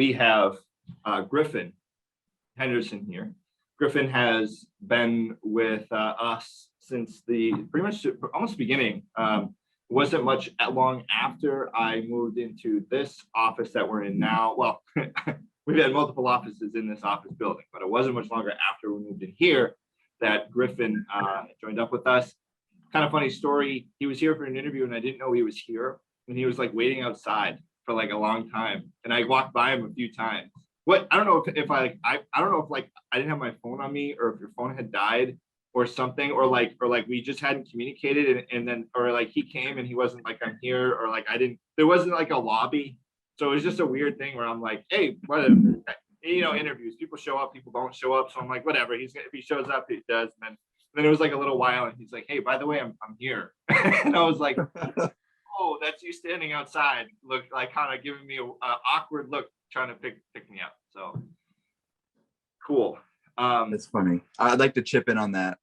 we have Griffin Henderson here. Griffin has been with us since the pretty much almost beginning. Wasn't much long after I moved into this office that we're in now. Well, we've had multiple offices in this office building, but it wasn't much longer after we moved in here that Griffin joined up with us. Kind of funny story. He was here for an interview and I didn't know he was here. And he was like waiting outside for like a long time. And I walked by him a few times. What I don't know if I don't know if like I didn't have my phone on me or if your phone had died or something, or like we just hadn't communicated and then or like he came and he wasn't like I'm here, or like there wasn't like a lobby. So it was just a weird thing where I'm like, hey, whatever. You know, interviews, people show up, people don't show up. So I'm like, whatever, if he shows up, he does. And then it was like a little while and he's like, hey, by the way, I'm here. And I was like, oh, that's you standing outside, look like kind of giving me a awkward look, trying to pick me up. So cool. That's funny. I'd like to chip in on that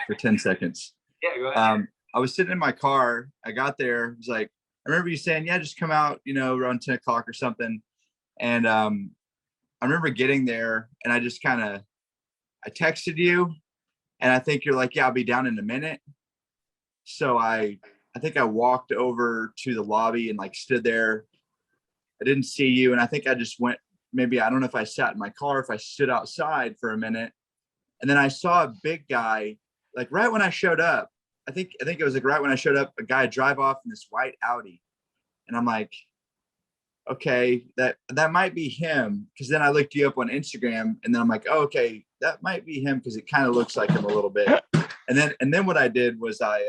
for 10 seconds. Yeah, go ahead. I was sitting in my car. I got there. It was like, I remember you saying, yeah, just come out, you know, around 10 o'clock or something. And I remember getting there and I just I texted you and I think you're like, yeah, I'll be down in a minute. So I think I walked over to the lobby and like stood there. I didn't see you. And I think I just went, maybe, I don't know if I sat in my car, if I stood outside for a minute. And then I saw a big guy, like right when I showed up, I think it was like right when I showed up, a guy drive off in this white Audi. And I'm like, okay, that might be him. Cause then I looked you up on Instagram and then I'm like, oh, okay, that might be him. Cause it kind of looks like him a little bit. And then what I did was I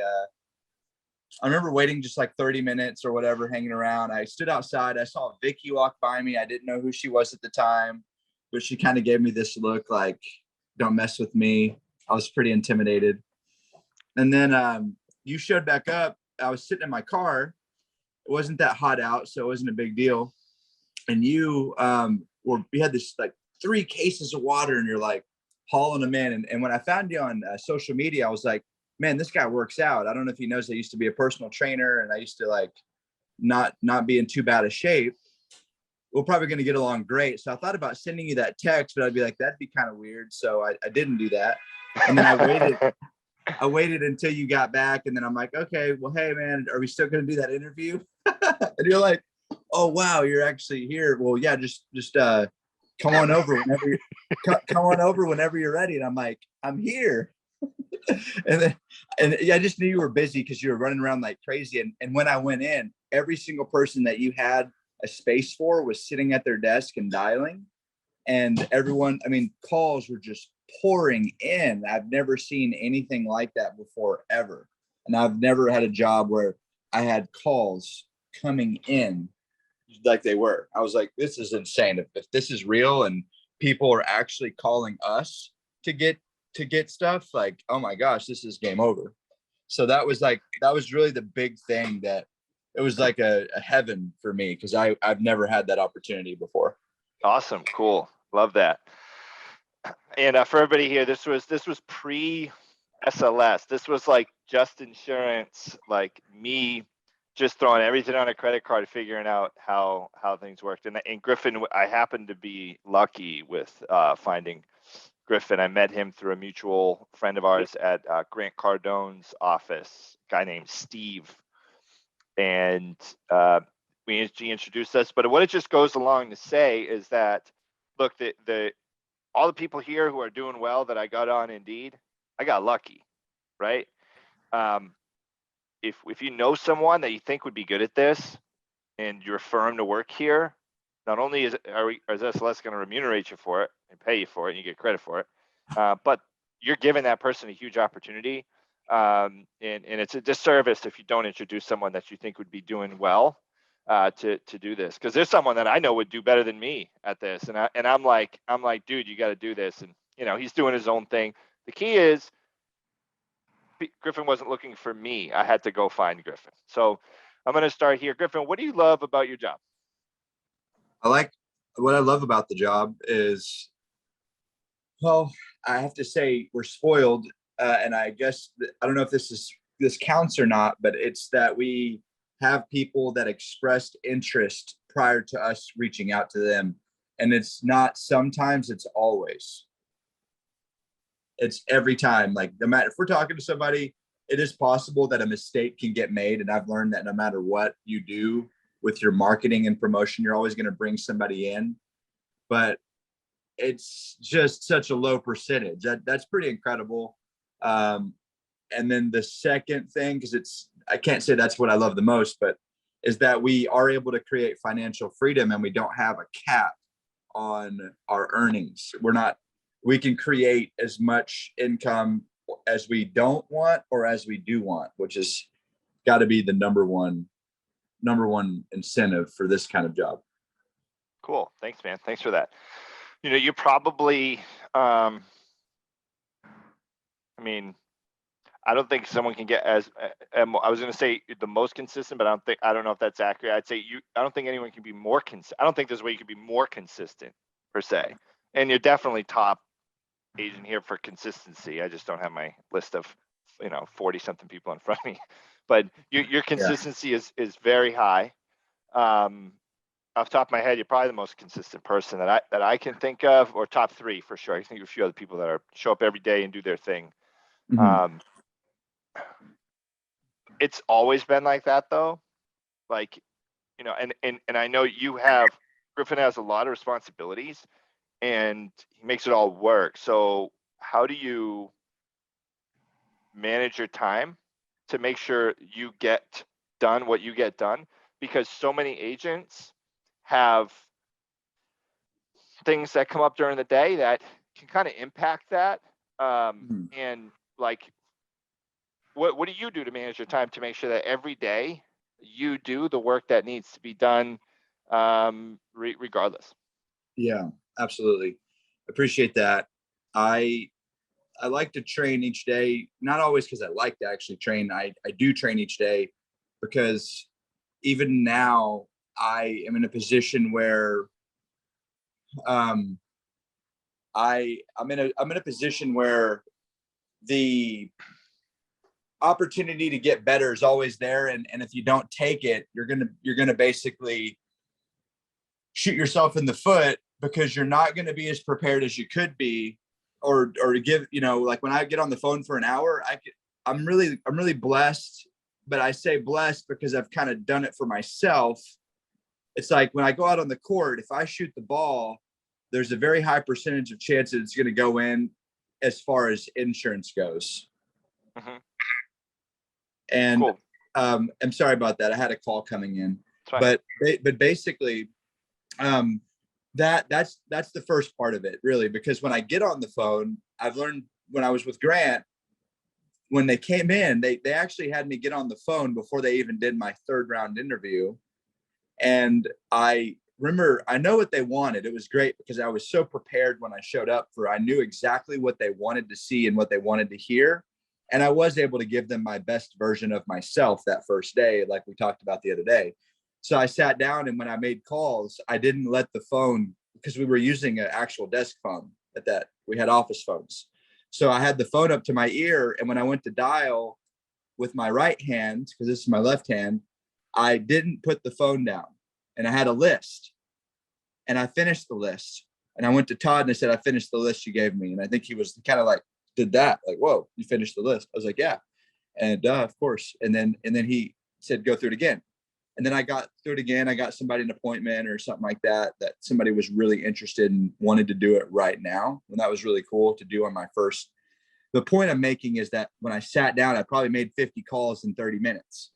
remember waiting just like 30 minutes or whatever, hanging around. I stood outside. I saw Vicky walk by me. I didn't know who she was at the time, but she kind of gave me this look like, don't mess with me. I was pretty intimidated. And then you showed back up. I was sitting in my car. It wasn't that hot out, so it wasn't a big deal. And you we had this like 3 cases of water and you're like hauling them in. And when I found you on social media, I was like, man, this guy works out. I don't know if he knows I used to be a personal trainer and I used to like not be in too bad a shape. We're probably going to get along great. So I thought about sending you that text, but I'd be like, that'd be kind of weird. So I didn't do that. And then I waited until you got back. And then I'm like, okay, well, hey man, are we still going to do that interview? And you're like, oh, wow, you're actually here. Well, yeah, just come on over whenever you're ready. And I'm like, I'm here. and yeah, I just knew you were busy because you were running around like crazy. And when I went in, every single person that you had a space for was sitting at their desk and dialing. And everyone, I mean, calls were just pouring in. I've never seen anything like that before, ever. And I've never had a job where I had calls coming in like they were. I was like, this is insane. If this is real and people are actually calling us to get stuff, like, oh my gosh, this is game over. So that was really the big thing, that it was like a heaven for me, because I've never had that opportunity before. Awesome. Cool. Love that. And for everybody here, this was pre SLS. This was like just insurance, like me just throwing everything on a credit card, figuring out how things worked. And Griffin, I happened to be lucky with finding Griffin. I met him through a mutual friend of ours at Grant Cardone's office, a guy named Steve. And he introduced us. But what it just goes along to say is that, look, all the people here who are doing well that I got on Indeed, I got lucky, right? If you know someone that you think would be good at this and you refer them to work here, not only is SLS going to remunerate you for it and pay you for it and you get credit for it, but you're giving that person a huge opportunity. And it's a disservice if you don't introduce someone that you think would be doing well to do this, because there's someone that I know would do better than me at this, and I'm like, dude, you got to do this, and he's doing his own thing. The key is Griffin wasn't looking for me. I had to go find Griffin. So I'm going to start here. Griffin, what do you love about your job? What I love about the job is, well, I have to say we're spoiled. And I guess, I don't know if this counts or not, but it's that we have people that expressed interest prior to us reaching out to them. And it's not sometimes, it's always. It's every time. Like, no matter if we're talking to somebody, it is possible that a mistake can get made. And I've learned that no matter what you do with your marketing and promotion, you're always going to bring somebody in. But it's just such a low percentage. That's pretty incredible. And then the second thing, because I can't say that's what I love the most, but is that we are able to create financial freedom and we don't have a cap on our earnings. We can create as much income as we don't want or as we do want, which has got to be the number one incentive for this kind of job. Cool. Thanks, man. Thanks for that. You know, you probably, I mean, I don't think someone can get as, I was going to say the most consistent, but I don't know if that's accurate. I'd say I don't think anyone can be more consistent. I don't think there's a way you can be more consistent per se. And you're definitely top agent here for consistency. I just don't have my list of, 40 something people in front of me, but your consistency is very high. Off the top of my head, you're probably the most consistent person that I can think of, or top three for sure. I think of a few other people that show up every day and do their thing. Mm-hmm. It's always been like that though. Like, and I know Griffin has a lot of responsibilities and he makes it all work. So how do you manage your time to make sure you get done what you get done? Because so many agents have things that come up during the day that can kind of impact that. And like, what do you do to manage your time to make sure that every day you do the work that needs to be done, regardless? Yeah, absolutely. Appreciate that. I like to train each day, not always because I like to actually train. I do train each day because even now I am in a position where I'm in a position where the opportunity to get better is always there. And if you don't take it, you're gonna basically shoot yourself in the foot because you're not going to be as prepared as you could be, or to give, like when I get on the phone for an hour, I'm really blessed, but I say blessed because I've kind of done it for myself. It's like when I go out on the court, if I shoot the ball, there's a very high percentage of chance that it's going to go in as far as insurance goes. Mm-hmm. And cool. I'm sorry about that. I had a call coming in, but basically, that's the first part of it, really, because when I get on the phone, I've learned when I was with Grant, when they came in, they actually had me get on the phone before they even did my third round interview. And I remember, I know what they wanted. It was great because I was so prepared when I showed up I knew exactly what they wanted to see and what they wanted to hear. And I was able to give them my best version of myself that first day, like we talked about the other day. So I sat down, and when I made calls, I didn't let the phone, because we were using an actual desk phone we had office phones. So I had the phone up to my ear. And when I went to dial with my right hand, because this is my left hand, I didn't put the phone down, and I had a list, and I finished the list. And I went to Todd and I said, I finished the list you gave me. And I think he was kind of like, did that? Like, whoa, you finished the list? I was like, yeah. And of course. And then he said, go through it again. And then I got through it again. I got somebody an appointment or something like that somebody was really interested and wanted to do it right now. And that was really cool to do on my first. The point I'm making is that when I sat down, I probably made 50 calls in 30 minutes,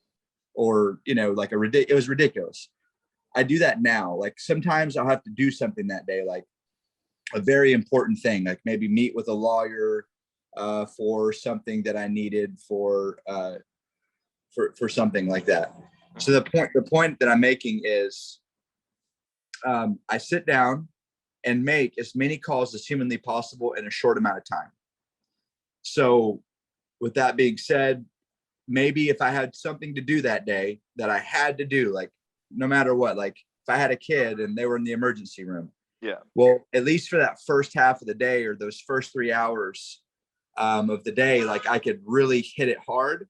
or, like it was ridiculous. I do that now. Like sometimes I'll have to do something that day, like a very important thing, like maybe meet with a lawyer for something that I needed for something like that. So the point that I'm making is I sit down and make as many calls as humanly possible in a short amount of time. So with that being said, maybe if I had something to do that day that I had to do, like no matter what, like if I had a kid and they were in the emergency room. Yeah. Well, at least for that first half of the day, or those first 3 hours of the day, like I could really hit it hard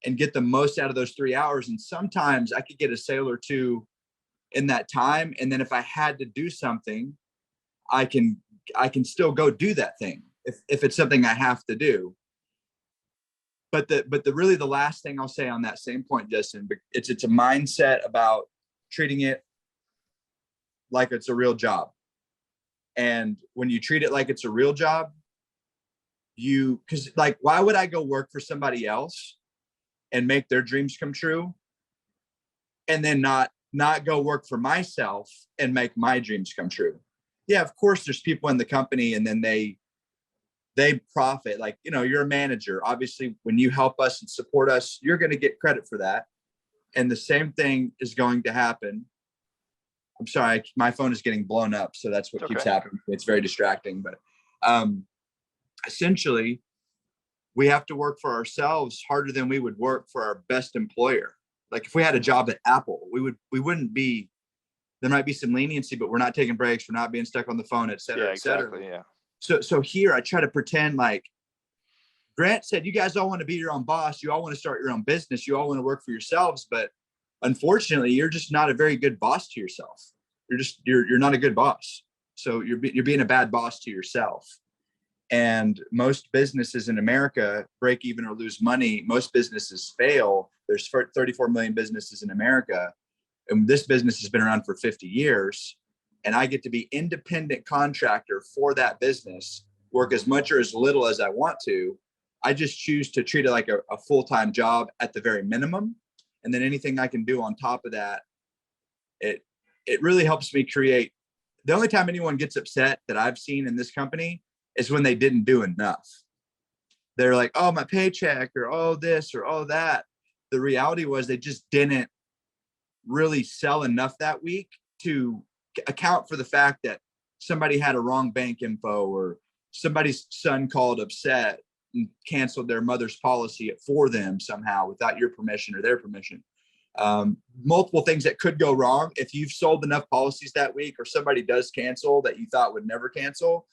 and get the most out of those 3 hours. And sometimes I could get a sale or two in that time. And then if I had to do something, I can still go do that thing if it's something I have to do. But the really the last thing I'll say on that same point, Justin, it's a mindset about treating it like it's a real job. And when you treat it like it's a real job, because like, why would I go work for somebody else and make their dreams come true, and then not go work for myself and make my dreams come true? Yeah, of course, there's people in the company, and then they profit. Like, you're a manager. Obviously, when you help us and support us, you're going to get credit for that. And the same thing is going to happen. I'm sorry, my phone is getting blown up, so that's what keeps happening. It's very distracting, but essentially, we have to work for ourselves harder than we would work for our best employer. Like, if we had a job at Apple, we wouldn't be. There might be some leniency, but we're not taking breaks. We're not being stuck on the phone, et cetera, et cetera. Exactly, yeah. So here I try to pretend like Grant said, you guys all want to be your own boss. You all want to start your own business. You all want to work for yourselves. But unfortunately, you're just not a very good boss to yourself. You're not a good boss. So you're being a bad boss to yourself. And most businesses in America break even or lose money. Most businesses fail. There's 34 million businesses in America. And this business has been around for 50 years. And I get to be independent contractor for that business, work as much or as little as I want to. I just choose to treat it like a full-time job at the very minimum. And then anything I can do on top of that, it really helps me create. The only time anyone gets upset that I've seen in this company is when they didn't do enough. They're like, oh, my paycheck, or oh, this, or oh, that. The reality was they just didn't really sell enough that week to account for the fact that somebody had a wrong bank info, or somebody's son called upset and canceled their mother's policy for them somehow without your permission or their permission. Multiple things that could go wrong. If you've sold enough policies that week, or somebody does cancel that you thought would never cancel,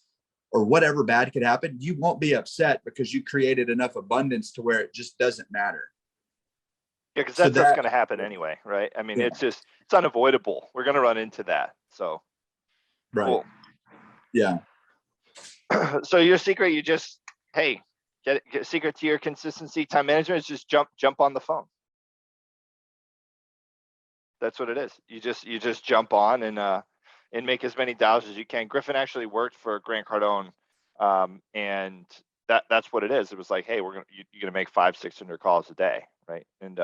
or whatever bad could happen, you won't be upset because you created enough abundance to where it just doesn't matter. Yeah, because that's going to happen anyway, right? I mean, it's unavoidable. We're going to run into that. So, right. Cool. Yeah. So your secret, you just, hey, get secret to your consistency, time management is just jump on the phone. That's what it is. You just jump on and make as many dials as you can. Griffin actually worked for Grant Cardone, and that's what it is. It was like, hey, you're gonna make 500-600 calls a day, right? And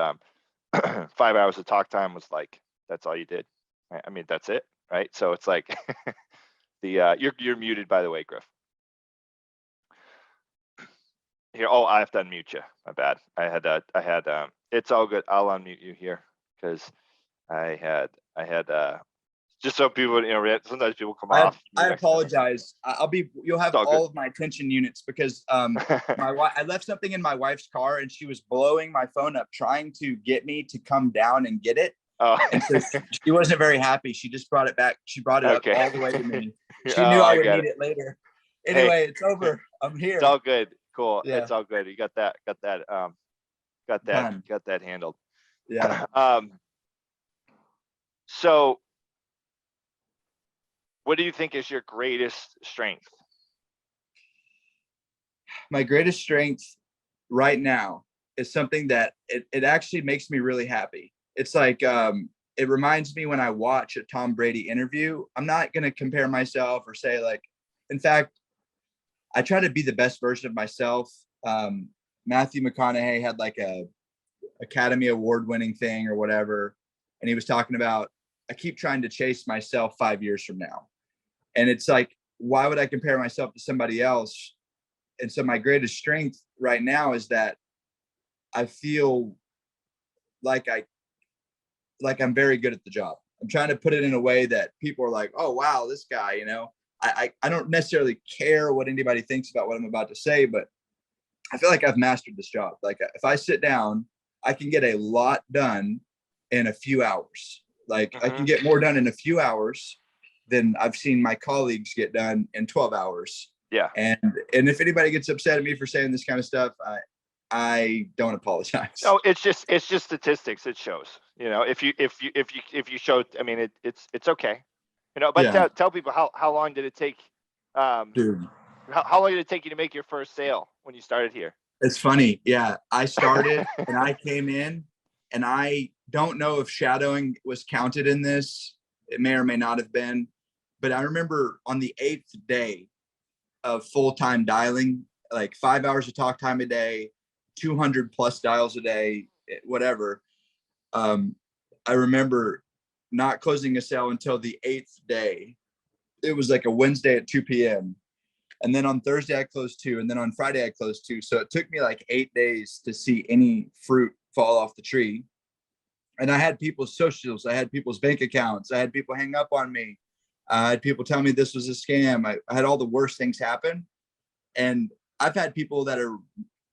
5 hours of talk time was like, that's all you did. Right? I mean, that's it, right? So it's like you're muted, by the way, Griff. Here, oh, I have to unmute you. My bad. I had it's all good. I'll unmute you here because I had just so people, sometimes people come off. I apologize. You'll have all of my attention units because my wife, I left something in my wife's car and she was blowing my phone up trying to get me to come down and get it. Oh. And so she wasn't very happy. She just brought it back. She brought it up all the way to me. She knew I would need it later. Anyway, it's over. I'm here. It's all good. Cool. Yeah. It's all good. You got that handled. Yeah. So what do you think is your greatest strength? My greatest strength right now is something that it actually makes me really happy. It's like, it reminds me when I watch a Tom Brady interview. I'm not going to compare myself or say like, in fact, I try to be the best version of myself. Matthew McConaughey had like a Academy Award winning thing or whatever. And he was talking about, I keep trying to chase myself 5 years from now. And it's like, why would I compare myself to somebody else? And so my greatest strength right now is that I feel like I'm very good at the job. I'm trying to put it in a way that people are like, oh, wow, this guy, I don't necessarily care what anybody thinks about what I'm about to say, but I feel like I've mastered this job. Like if I sit down, I can get a lot done in a few hours. Like I can get more done in a few hours than I've seen my colleagues get done in 12 hours. Yeah. And if anybody gets upset at me for saying this kind of stuff, I don't apologize. No, it's just statistics. It shows, if you show, I mean, it's okay. But Yeah, tell people how long did it take, dude. how long did it take you to make your first sale when you started here? It's funny. Yeah, I started and I came in, and I don't know if shadowing was counted in this. It may or may not have been, but I remember on the 8th day of full-time dialing, like 5 hours of talk time a day, 200 plus dials a day, whatever. Um, I remember not closing a sale until the 8th day. It was like a Wednesday at 2 p.m. And then on Thursday I closed 2, and then on Friday I closed 2. So it took me like 8 days to see any fruit fall off the tree. And I had people's socials, I had people's bank accounts, I had people hang up on me, I had people tell me this was a scam. I had all the worst things happen. And I've had people that are,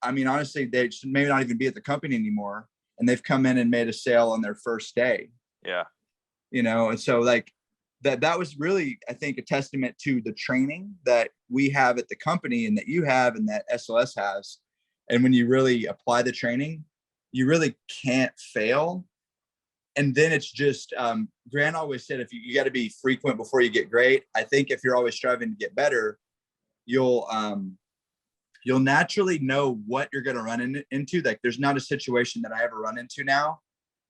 I mean, honestly, they should maybe not even be at the company anymore, and they've come in and made a sale on their first day. Yeah. And so like that was really, I think, a testament to the training that we have at the company, and that you have, and that SLS has. And when you really apply the training, you really can't fail. And then it's just, Grant always said, if you got to be frequent before you get great. I think if you're always striving to get better, you'll naturally know what you're going to run into. Like, there's not a situation that I ever run into now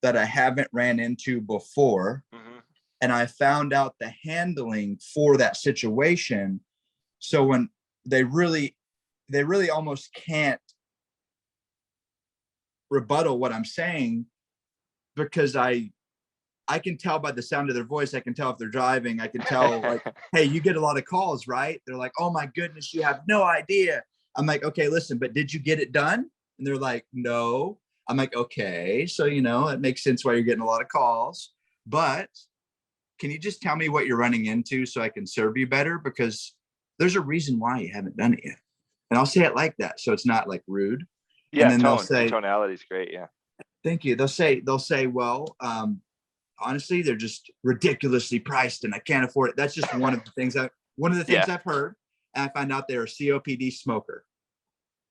that I haven't ran into before. Mm-hmm. And I found out the handling for that situation. So when they really almost can't rebuttal what I'm saying, because I can tell by the sound of their voice. I can tell if they're driving. I can tell, like, hey, you get a lot of calls, right? They're like, oh my goodness, you have no idea. I'm like, okay, listen, but did you get it done? And they're like, no. I'm like, okay, so it makes sense why you're getting a lot of calls. But can you just tell me what you're running into so I can serve you better? Because there's a reason why you haven't done it yet. And I'll say it like that, so it's not like rude. Yeah, and then tone. they'll say, Tonality is great. Yeah. thank you. They'll say, well, honestly, they're just ridiculously priced and I can't afford it. That's just one of the things Yeah. I've heard. And I found out they're a COPD smoker.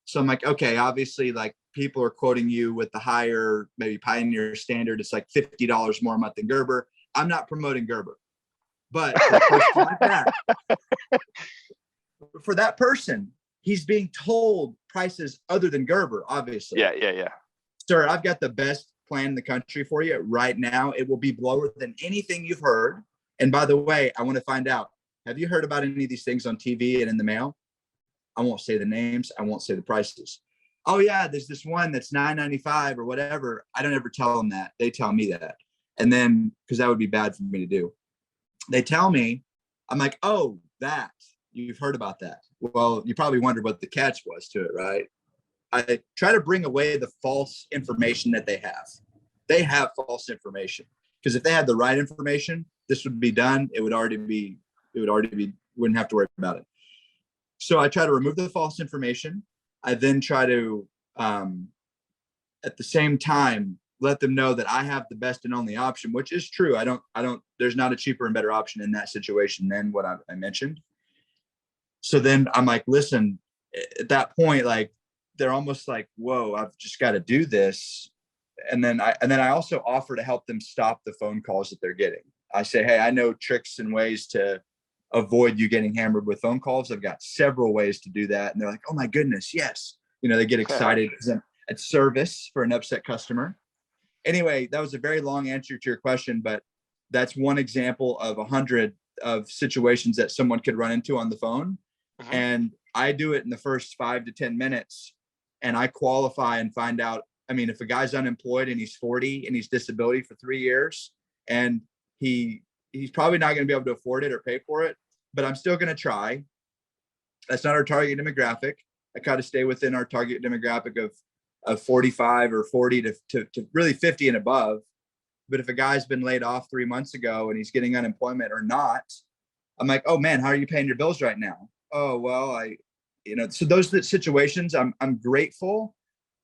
So I'm like, okay, obviously, like, people are quoting you with the higher, maybe Pioneer standard. It's like $50 more a month than Gerber. I'm not promoting Gerber, but for a person like that, for that person, he's being told prices other than Gerber, obviously. Yeah. Sir, I've got the best plan in the country for you right now. It will be lower than anything you've heard. And by the way, I want to find out, have you heard about any of these things on TV and in the mail? I won't say the names. I won't say the prices. Oh yeah, there's this one that's $9.95 or whatever. I don't ever tell them that. They tell me that. And then, because that would be bad for me to do, they tell me, I'm like, oh, that, you've heard about that. Well, you probably wondered what the catch was to it, right? I try to bring away the false information that they have. They have false information, because if they had the right information, this would be done. It would already be, wouldn't have to worry about it. So I try to remove the false information. I then try to, at the same time, let them know that I have the best and only option, which is true. There's not a cheaper and better option in that situation than what I mentioned. So then I'm like, listen, at that point, like, they're almost like, whoa, I've just got to do this. And then I also offer to help them stop the phone calls that they're getting. I say, hey, I know tricks and ways to avoid you getting hammered with phone calls. I've got several ways to do that. And they're like, oh my goodness, yes. They get excited because I'm at service for an upset customer. Anyway, that was a very long answer to your question, but that's one example of 100 of situations that someone could run into on the phone. Mm-hmm. And I do it in the first 5 to 10 minutes. And I qualify and find out, I mean, if a guy's unemployed and he's 40 and he's disability for 3 years, and he's probably not going to be able to afford it or pay for it, but I'm still going to try. That's not our target demographic. I try to stay within our target demographic of 45 or 40 to really 50 and above. But if a guy's been laid off 3 months ago and he's getting unemployment or not, I'm like, oh man, how are you paying your bills right now? Oh, well, so those are the situations. I'm grateful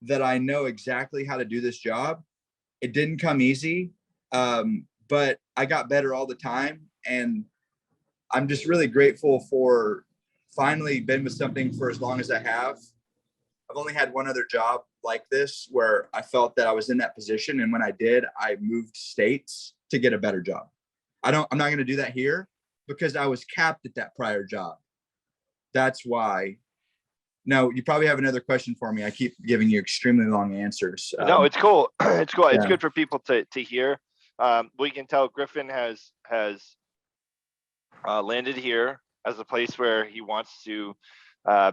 that I know exactly how to do this job. It didn't come easy, but I got better all the time. And I'm just really grateful for finally been with something for as long as I have. I've only had one other job like this where I felt that I was in that position. And when I did, I moved states to get a better job. I'm not going to do that here. because I was capped at that prior job. That's why. No, you probably have another question for me. I keep giving you extremely long answers. No, it's cool. It's cool. It's yeah. good for people to hear. We can tell Griffin has landed here as a place where he wants to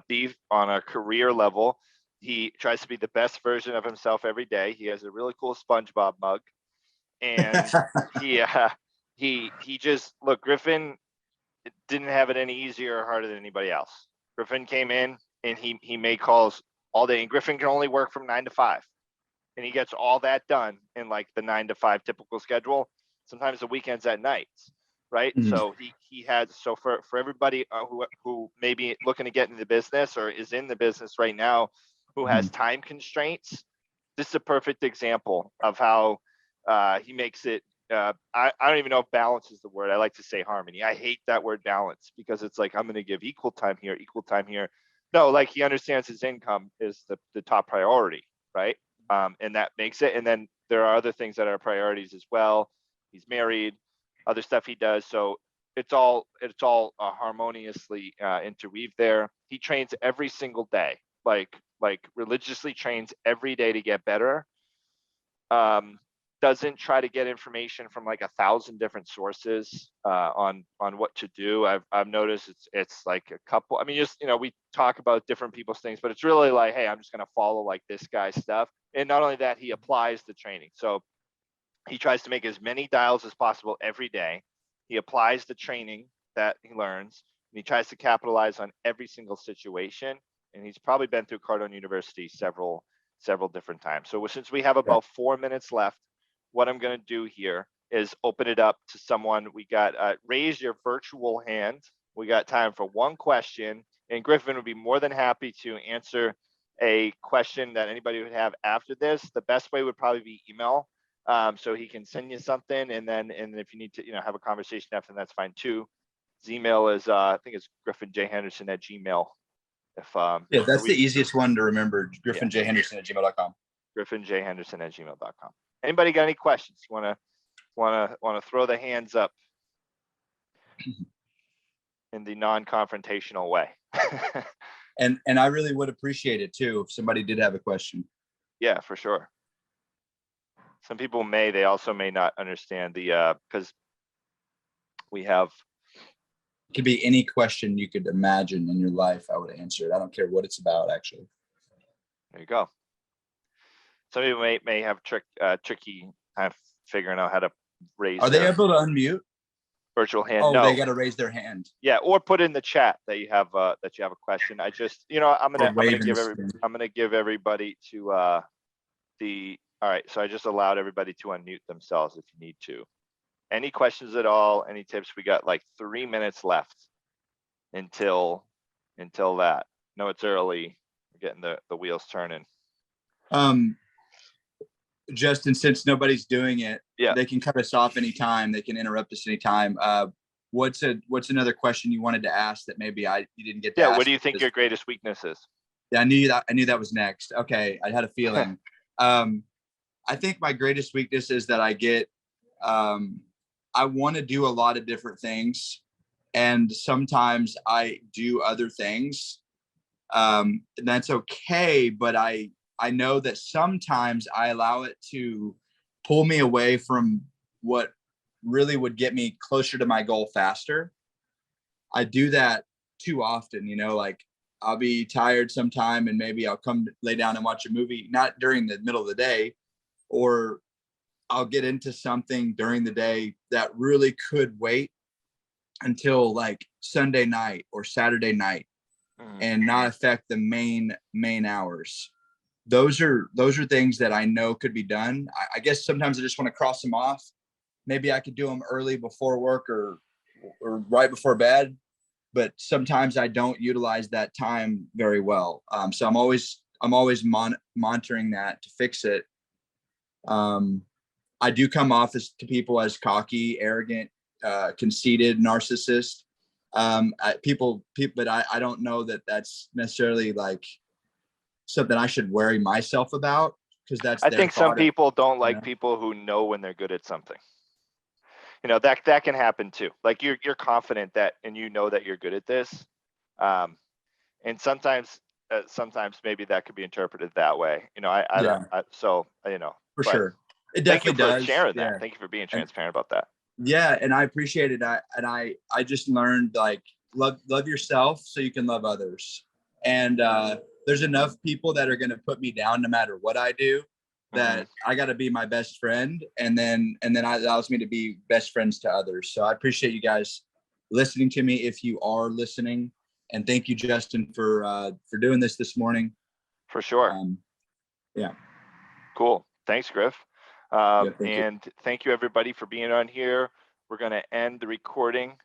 be on a career level. He tries to be the best version of himself every day. He has a really cool SpongeBob mug, and he just look. Griffin didn't have it any easier or harder than anybody else. Griffin came in and he made calls all day, and Griffin can only work from 9 to 5, and he gets all that done in like the 9 to 5 typical schedule. Sometimes the weekends at nights, right? Mhm. So he had, so for everybody who may be looking to get into the business or is in the business right now, who has time constraints, this is a perfect example of how he makes it. I don't even know if balance is the word. I like to say harmony. I hate that word balance because it's like, I'm going to give equal time here, equal time here. No, like he understands his income is the top priority, right? And that makes it. And then there are other things that are priorities as well. He's married, other stuff he does. So it's all harmoniously interweaved there. He trains every single day, like religiously trains every day to get better. Doesn't try to get information from like 1,000 different sources on what to do. I've noticed it's like a couple. I mean, just we talk about different people's things, but it's really like, hey, I'm just gonna follow like this guy's stuff. And not only that, he applies the training. So he tries to make as many dials as possible every day. He applies the training that he learns, and he tries to capitalize on every single situation. And he's probably been through Cardone University several different times. So since we have about 4 minutes left, what I'm going to do here is open it up to someone. We got raise your virtual hand. We got time for one question, and Griffin would be more than happy to answer a question that anybody would have after this. The best way would probably be email. So he can send you something, and if you need to, have a conversation after, that's fine too. His email is I think it's griffinjhenderson@gmail. Yeah, that's the easiest one to remember. griffinjhenderson@gmail.com. griffinjhenderson@gmail.com. Anybody got any questions? Want to throw the hands up in the non-confrontational way? And I really would appreciate it too if somebody did have a question. Yeah, for sure. Some people they also may not understand the because we have. It could be any question you could imagine in your life. I would answer it. I don't care what it's about, actually. There you go. Some people may have tricky kind of figuring out how to raise. Are they able to unmute? Virtual hand? Oh, no. They got to raise their hand. Yeah, or put in the chat that you have a question. I just I'm gonna give everybody to all right. So I just allowed everybody to unmute themselves if you need to. Any questions at all? Any tips? We got like 3 minutes left until that. No, it's early. We're getting the wheels turning. Justin, since nobody's doing it, yeah, they can cut us off anytime. They can interrupt us anytime. What's another question you wanted to ask that maybe you didn't get to ask? What do you think your greatest weakness is? Yeah, I knew that was next. Okay, I had a feeling. I think my greatest weakness is that I get I want to do a lot of different things, and sometimes I do other things. And that's okay, but I know that sometimes I allow it to pull me away from what really would get me closer to my goal faster. I do that too often, like I'll be tired sometime and maybe I'll come lay down and watch a movie, not during the middle of the day, or I'll get into something during the day that really could wait until like Sunday night or Saturday night and not affect the main hours. Those are things that I know could be done. I guess sometimes I just want to cross them off. Maybe I could do them early before work or right before bed, but sometimes I don't utilize that time very well. So I'm always monitoring that to fix it. I do come off to people as cocky, arrogant, conceited, narcissist. But I don't know that that's necessarily like something I should worry myself about, because that's. I think some people don't like people who know when they're good at something. that can happen too. Like you're confident that, and you know that you're good at this. And sometimes maybe that could be interpreted that way. I Yeah, don't, so, for but sure. It thank you definitely for does. sharing Yeah. that. Thank you for being And transparent about that. yeah, and I appreciate it. I just learned, like, love yourself so you can love others. And there's enough people that are going to put me down no matter what I do, that I got to be my best friend, and then it allows me to be best friends to others. So I appreciate you guys listening to me, if you are listening, and thank you, Justin, for doing this morning. For sure. Yeah. Cool. Thanks, Griff. Yeah, thank you. And thank you everybody for being on here. We're going to end the recording